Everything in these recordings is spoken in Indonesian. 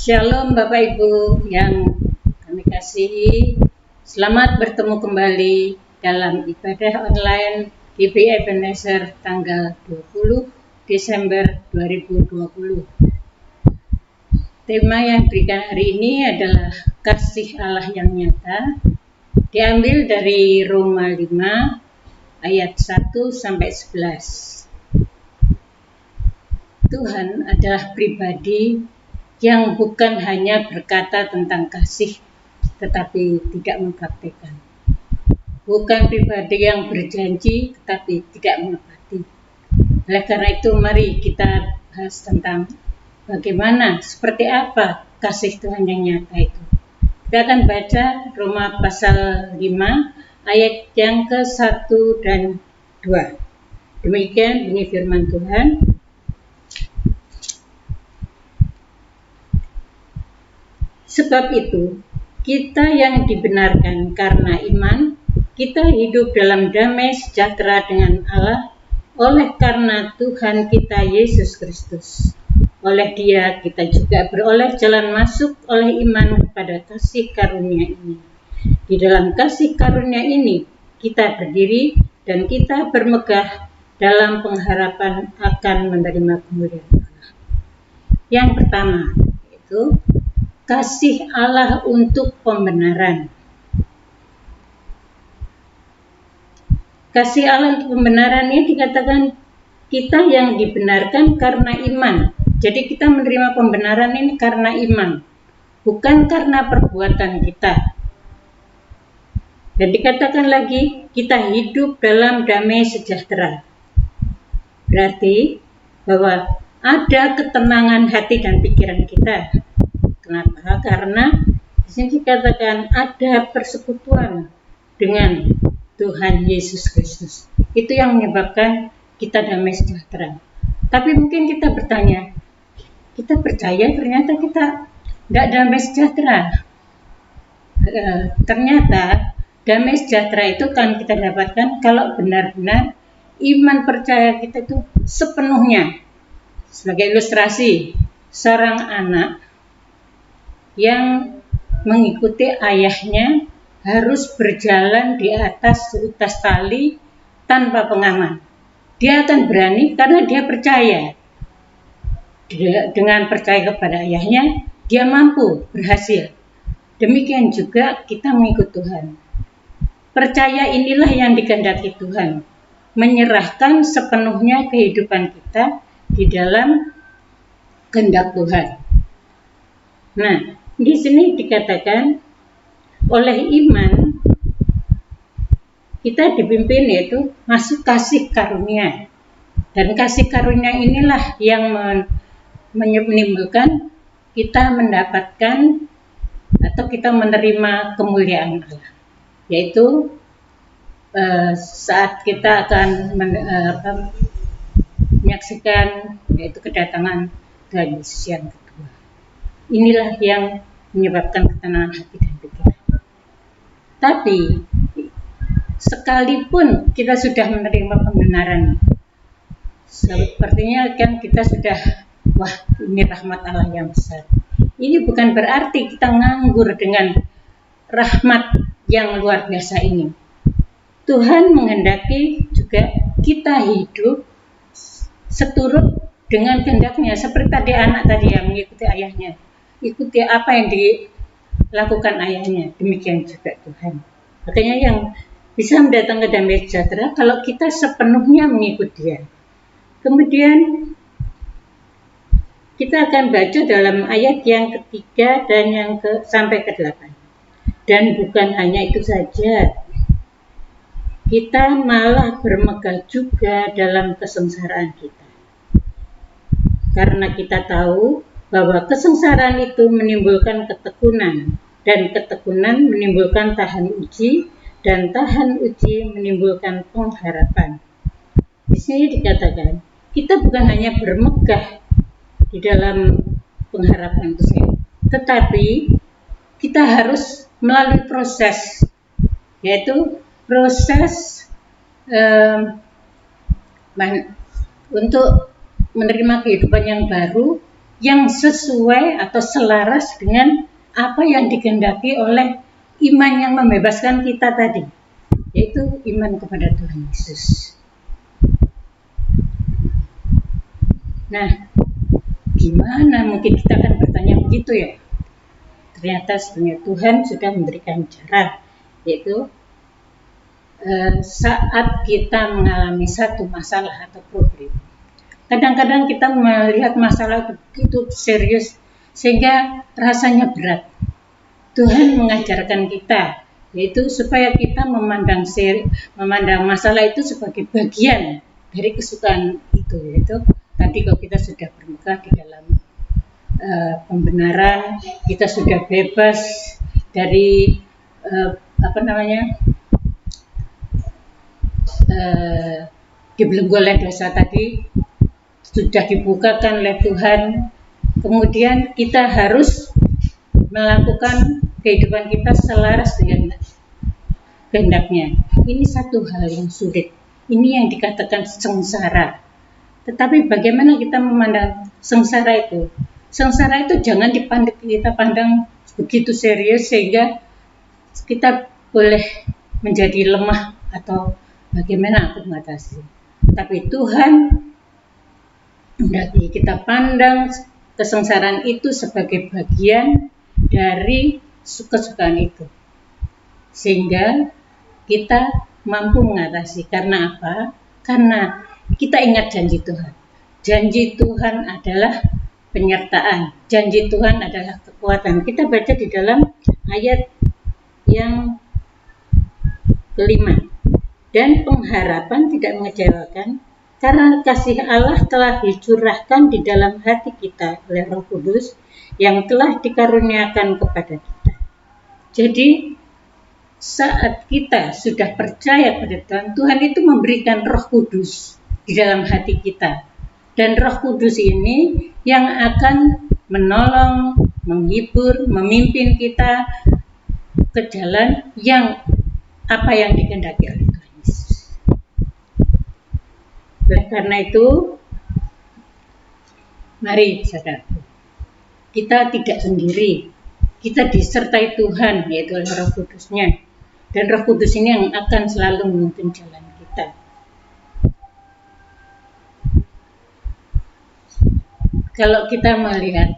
Shalom Bapak Ibu yang kami kasihi, selamat bertemu kembali dalam ibadah online GBI Ebenezer tanggal 20 Desember 2020. Tema yang diberikan hari ini adalah kasih Allah yang nyata, diambil dari Roma 5 ayat 1 sampai 11. Tuhan adalah pribadi yang bukan hanya berkata tentang kasih, tetapi tidak mempraktikkan. Bukan pribadi yang berjanji, tetapi tidak menepati. Oleh karena itu, mari kita bahas tentang bagaimana, seperti apa kasih Tuhan yang nyata itu. Kita akan baca Roma pasal 5, ayat yang ke-1 dan 2. Demikian bunyi firman Tuhan. Sebab itu, kita yang dibenarkan karena iman, kita hidup dalam damai sejahtera dengan Allah oleh karena Tuhan kita Yesus Kristus. Oleh Dia kita juga beroleh jalan masuk oleh iman kepada kasih karunia ini. Di dalam kasih karunia ini, kita berdiri dan kita bermegah dalam pengharapan akan menerima kemuliaan Allah. Yang pertama, yaitu kasih Allah untuk pembenaran. Kasih Allah untuk pembenaran ini dikatakan kita yang dibenarkan karena iman. Jadi kita menerima pembenaran ini karena iman, bukan karena perbuatan kita. Dan dikatakan lagi kita hidup dalam damai sejahtera. Berarti bahwa ada ketenangan hati dan pikiran kita. Kenapa? Karena di sini dikatakan ada persekutuan dengan Tuhan Yesus Kristus. Itu yang menyebabkan kita damai sejahtera. Tapi mungkin kita bertanya, kita percaya ternyata kita tidak damai sejahtera. Ternyata damai sejahtera itu kan kita dapatkan kalau benar-benar iman percaya kita itu sepenuhnya. Sebagai ilustrasi, seorang anak yang mengikuti ayahnya harus berjalan di atas seutas tali tanpa pengaman. Dia akan berani karena dia percaya. Dengan percaya kepada ayahnya, dia mampu berhasil. Demikian juga kita mengikut Tuhan. Percaya inilah yang dikehendaki Tuhan. Menyerahkan sepenuhnya kehidupan kita di dalam kehendak Tuhan. Nah, di sini dikatakan oleh iman kita dipimpin yaitu masuk kasih karunia. Dan kasih karunia inilah yang menimbulkan kita mendapatkan atau kita menerima kemuliaan Allah. Yaitu saat kita akan menyaksikan yaitu kedatangan Tuhan Yesus yang kedua. Inilah yang menyebabkan ketenangan hati dan pikiran. Tapi sekalipun kita sudah menerima pembenaran, sepertinya kan kita sudah, wah ini rahmat Allah yang besar. Ini bukan berarti kita nganggur dengan rahmat yang luar biasa ini. Tuhan menghendaki juga kita hidup seturut dengan kehendaknya. Seperti tadi anak tadi yang mengikuti ayahnya. Ikuti apa yang dilakukan ayahnya, demikian juga Tuhan. Makanya yang bisa mendatangkan damai sejahtera kalau kita sepenuhnya mengikuti Dia. Kemudian kita akan baca dalam ayat yang ketiga dan yang sampai ke-8. Dan bukan hanya itu saja, kita malah bermegah juga dalam kesengsaraan kita. Karena kita tahu bahwa kesengsaraan itu menimbulkan ketekunan, dan ketekunan menimbulkan tahan uji, dan tahan uji menimbulkan pengharapan. Di sini dikatakan, kita bukan hanya bermegah di dalam pengharapan itu saja, tetapi kita harus melalui proses, yaitu proses untuk menerima kehidupan yang baru, yang sesuai atau selaras dengan apa yang dikehendaki oleh iman yang membebaskan kita tadi, yaitu iman kepada Tuhan Yesus. Nah, gimana mungkin kita akan bertanya begitu ya? Ternyata sebenarnya Tuhan sudah memberikan cara, yaitu saat kita mengalami satu masalah atau problem. Kadang-kadang kita melihat masalah begitu serius sehingga rasanya berat. Tuhan mengajarkan kita, yaitu supaya kita memandang masalah itu sebagai bagian dari kesukaan itu, yaitu tadi kalau kita sudah bermegah di dalam pembenaran, kita sudah bebas dari dibelenggu oleh dosa tadi, sudah dibukakan oleh Tuhan. Kemudian kita harus melakukan kehidupan kita selaras dengan kehendaknya. Ini satu hal yang sulit. Ini yang dikatakan sengsara. Tetapi bagaimana kita memandang sengsara itu? Sengsara itu jangan kita pandang begitu serius sehingga kita boleh menjadi lemah atau bagaimana aku mengatasi. Tapi Tuhan hendaknya kita pandang kesengsaraan itu sebagai bagian dari kesukaan itu, sehingga kita mampu mengatasi. Karena apa? Karena kita ingat janji Tuhan. Janji Tuhan adalah penyertaan, janji Tuhan adalah kekuatan. Kita baca di dalam ayat yang kelima, dan pengharapan tidak mengecewakan, karena kasih Allah telah dicurahkan di dalam hati kita oleh Roh Kudus yang telah dikaruniakan kepada kita. Jadi saat kita sudah percaya pada Tuhan, Tuhan itu memberikan Roh Kudus di dalam hati kita. Dan Roh Kudus ini yang akan menolong, menghibur, memimpin kita ke jalan yang apa yang dikehendaki oleh Tuhan Yesus. Oleh karena itu, mari saudaraku, kita tidak sendiri, kita disertai Tuhan, yaitu oleh Roh Kudus-Nya. Dan Roh Kudus ini yang akan selalu menuntun jalan kita. Kalau kita melihat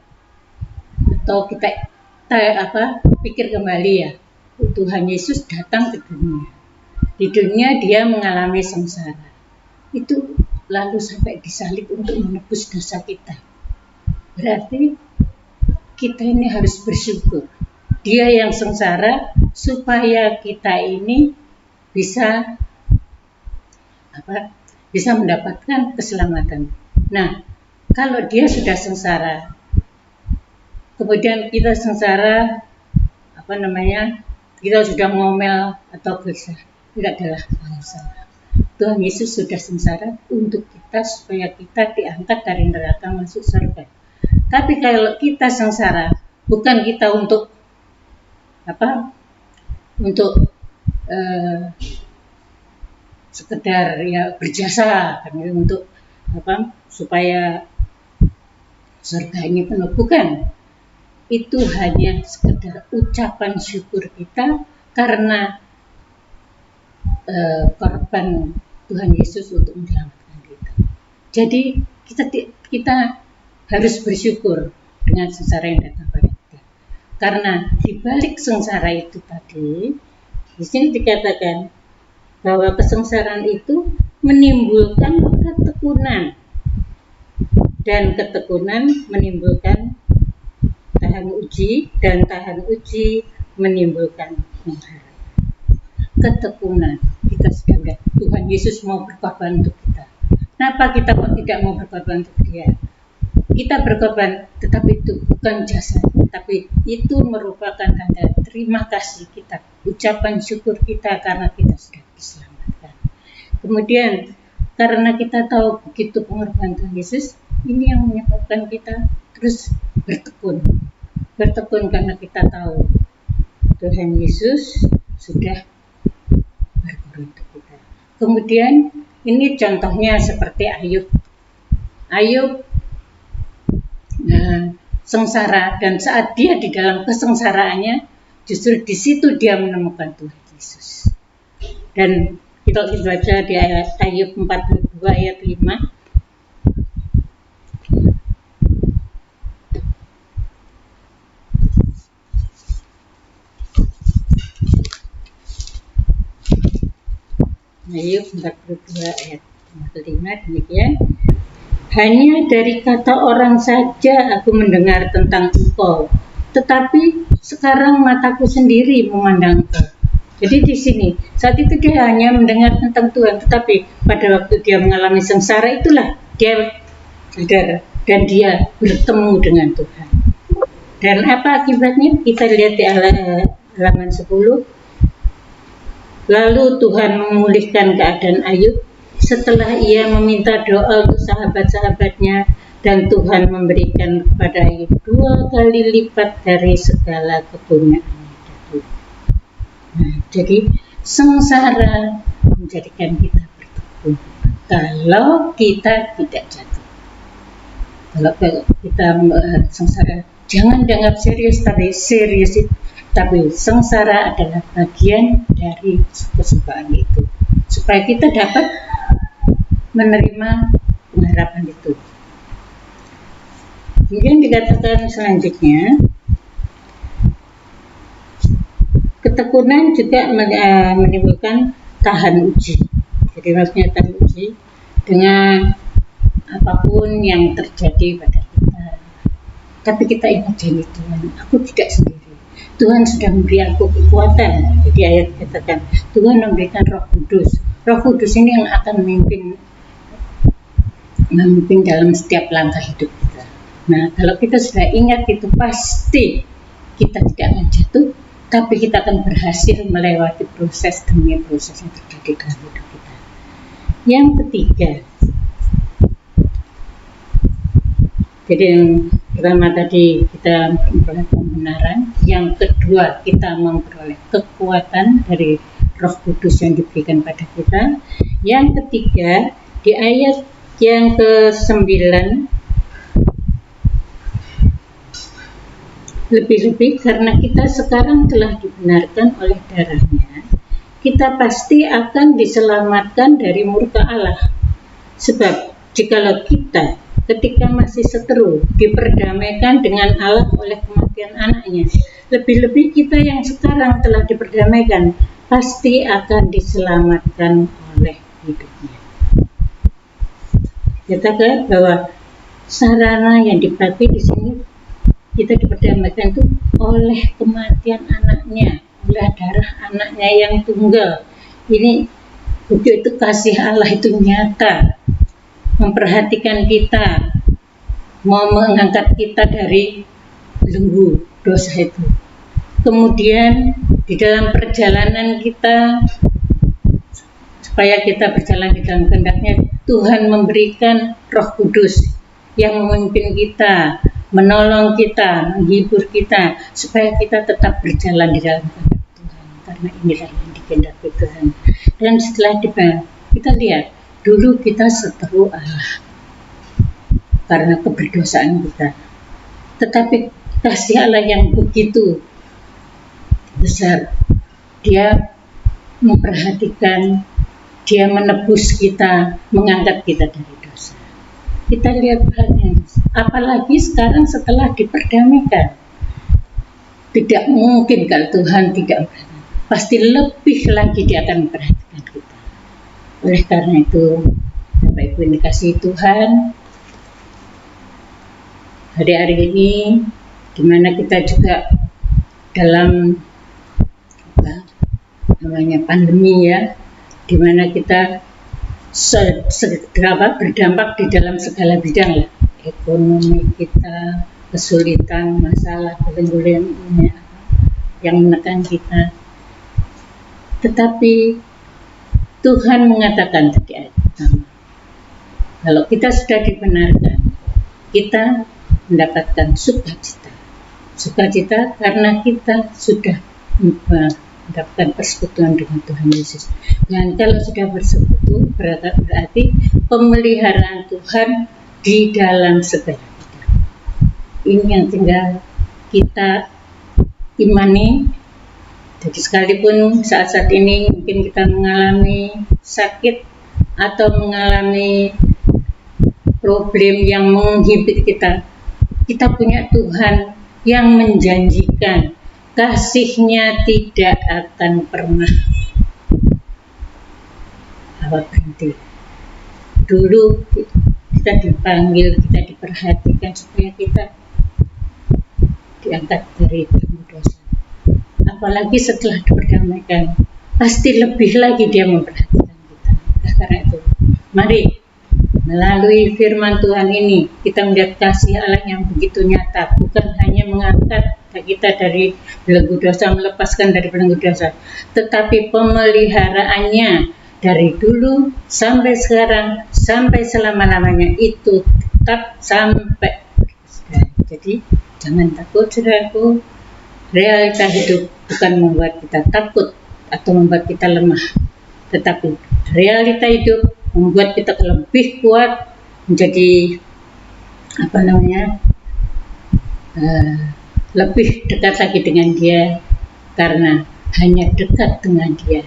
atau kita pikir kembali ya, Tuhan Yesus datang ke dunia. Di dunia dia mengalami sengsara. Itu lalu sampai disalib untuk menebus dosa kita. Berarti kita ini harus bersyukur. Dia yang sengsara supaya kita ini bisa mendapatkan keselamatan. Nah, kalau dia sudah sengsara, kemudian kita sengsara, kita sudah ngomel atau gelisah, tidak adalah masalah. Tuhan Yesus sudah sengsara untuk kita supaya kita diangkat dari neraka masuk surga. Tapi kalau kita sengsara, bukan kita untuk sekedar ya berjasa, untuk supaya surga ini penuh, bukan. Itu hanya sekedar ucapan syukur kita karena korban Tuhan Yesus untuk menyelamatkan kita. Jadi kita harus bersyukur dengan sengsara yang datang pada kita. Karena di balik sengsara itu tadi, di sini dikatakan bahwa kesengsaraan itu menimbulkan ketekunan, dan ketekunan menimbulkan tahan uji, dan tahan uji menimbulkan pengharapan. Ketekunan, kita sudah lihat Tuhan Yesus mau berkorban untuk kita. Kenapa kita kok tidak mau berkorban untuk dia? kita berkorban, tetapi itu bukan jasa, tapi itu merupakan tanda terima kasih kita, ucapan syukur kita karena kita sudah diselamatkan. Kemudian karena kita tahu begitu pengorbanan Tuhan Yesus, ini yang menyebabkan kita terus bertekun karena kita tahu Tuhan Yesus sudah berkorban untuk kita. Kemudian ini contohnya seperti Ayub sengsara, dan saat dia di dalam kesengsaraannya, justru di situ dia menemukan Tuhan Yesus. Dan kita baca di Ayub 42 ayat 5. Ayub 42 ayat 5 demikian. Hanya dari kata orang saja aku mendengar tentang Engkau, tetapi sekarang mataku sendiri memandang Engkau. Jadi di sini, saat itu dia hanya mendengar tentang Tuhan, tetapi pada waktu dia mengalami sengsara itulah dia sadar dan dia bertemu dengan Tuhan. Dan apa akibatnya? Kita lihat di halaman 10. Lalu Tuhan memulihkan keadaan Ayub setelah ia meminta doa untuk sahabat-sahabatnya, dan Tuhan memberikan kepada Ayub 2 kali lipat dari segala kepunyaannya. Jadi sengsara menjadikan kita bertekun. Kalau kita tidak jatuh, kalau kita sengsara, jangan dianggap serius, tapi sengsara adalah bagian dari kesukaan itu, supaya kita dapat menerima pengharapan itu. Kemudian dikatakan selanjutnya, ketekunan juga menimbulkan tahan uji. Jadi maksudnya tahan uji dengan apapun yang terjadi pada kita. Tapi kita ingat janji Tuhan, aku tidak sendiri. Tuhan sudah memberi aku kekuatan. Jadi ayat katakan, Tuhan memberikan Roh Kudus. Roh Kudus ini yang akan memimpin dalam setiap langkah hidup kita. Nah, kalau kita sudah ingat itu, pasti kita tidak akan jatuh, tapi kita akan berhasil melewati proses demi proses yang terjadi dalam hidup kita. Yang ketiga, jadi yang pertama tadi kita memperoleh kebenaran, yang kedua kita memperoleh kekuatan dari Roh Kudus yang diberikan pada kita. Yang ketiga, di ayat yang ke-9, lebih-lebih karena kita sekarang telah dibenarkan oleh darahnya, kita pasti akan diselamatkan dari murka Allah. Sebab jikalau kita ketika masih seteru diperdamaikan dengan Allah oleh kematian anaknya, lebih-lebih kita yang sekarang telah diperdamaikan pasti akan diselamatkan oleh hidupnya. Katakan bahwa sarana yang dipakai di sini, kita diperdamaikan itu oleh kematian anaknya, oleh darah anaknya yang tunggal. Ini bukti itu kasih Allah itu nyata, memperhatikan kita, mau mengangkat kita dari belenggu dosa itu. Kemudian di dalam perjalanan kita, supaya kita berjalan di dalam kehendak-Nya, Tuhan memberikan Roh Kudus yang memimpin kita, menolong kita, menghibur kita, supaya kita tetap berjalan di dalam kehendak Tuhan, karena inilah yang dikehendaki Tuhan. Dan setelah kita lihat, dulu kita seteru Allah karena keberdosaan kita, tetapi kasih Allah yang begitu besar, Dia memperhatikan, Dia menebus kita, mengangkat kita dari dosa. Kita lihat perhatian, apalagi sekarang setelah diperdamaikan, tidak mungkin kalau Tuhan tidak memperhatikan, pasti lebih lagi Dia akan memperhatikan kita. Oleh karena itu, Bapak Ibu yang dikasihi Tuhan, hari-hari ini, di mana kita juga dalam pandemi ya, di mana kita berdampak di dalam segala bidang lah, ekonomi kita, kesulitan, masalah, bulan-bulan yang menekan kita. Tetapi Tuhan mengatakan tadi ayat pertama, kalau kita sudah dibenarkan, kita mendapatkan sukacita. Sukacita karena kita sudah mendapatkan persekutuan dengan Tuhan Yesus. Dan kalau sudah bersekutu, berarti pemeliharaan Tuhan di dalam segala kita. Ini yang tinggal kita imani. Jadi sekalipun saat-saat ini mungkin kita mengalami sakit atau mengalami problem yang menghimpit kita, kita punya Tuhan yang menjanjikan kasih-Nya tidak akan pernah berhenti. Dulu kita dipanggil, kita diperhatikan supaya kita diangkat dari belenggu dosa. Apalagi setelah diperdamaikan, pasti lebih lagi Dia memperhatikan kita. Karena itu, mari melalui firman Tuhan ini kita melihat kasih Allah yang begitu nyata, bukan hanya mengangkat kita dari belenggu dosa, melepaskan dari belenggu dosa, tetapi pemeliharaannya dari dulu sampai sekarang, sampai selama-lamanya, itu tetap sampai. Jadi jangan takut, saudaraku. Realita hidup bukan membuat kita takut atau membuat kita lemah, tetapi realita hidup membuat kita lebih kuat, menjadi lebih dekat lagi dengan Dia, karena hanya dekat dengan Dia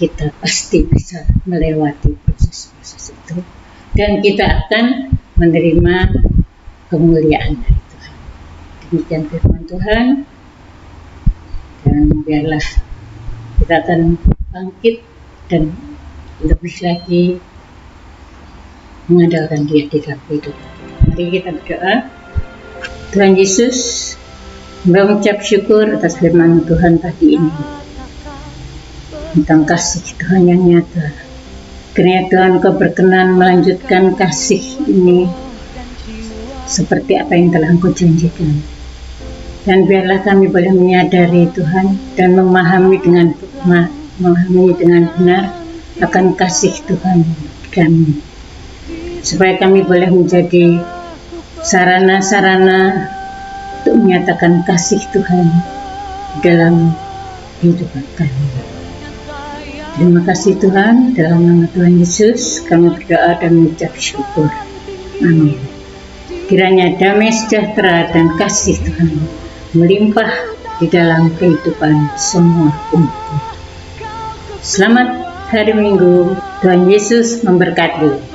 kita pasti bisa melewati proses-proses itu, dan kita akan menerima kemuliaan dari Tuhan. Demikian firman Tuhan, dan biarlah kita akan bangkit dan lebih lagi mengandalkan Dia di dalam hidup. Mari kita berdoa. Tuhan Yesus, mengucap syukur atas firman Tuhan pagi ini tentang kasih Tuhan yang nyata. Kiranya Tuhan Kau berkenan melanjutkan kasih ini seperti apa yang telah Engkau janjikan. Dan biarlah kami boleh menyadari Tuhan dan memahami dengan benar akan kasih Tuhan kami, supaya kami boleh menjadi sarana-sarana untuk menyatakan kasih Tuhan dalam hidup kami. Terima kasih Tuhan, dalam nama Tuhan Yesus kami berdoa dan mengucap syukur. Amin. Kiranya damai sejahtera dan kasih Tuhan melimpah di dalam kehidupan semua umat. Selamat hari Minggu, Tuhan Yesus memberkati.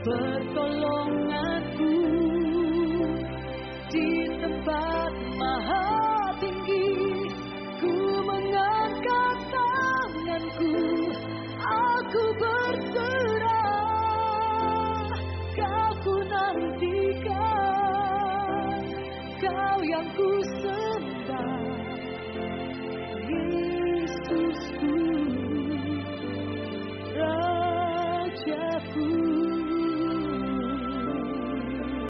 Pertolonganku di tempat maha tinggi, ku mengangkat tanganku, aku berserah, Kau ku nantikan, Kau yang ku sembah, Yesusku.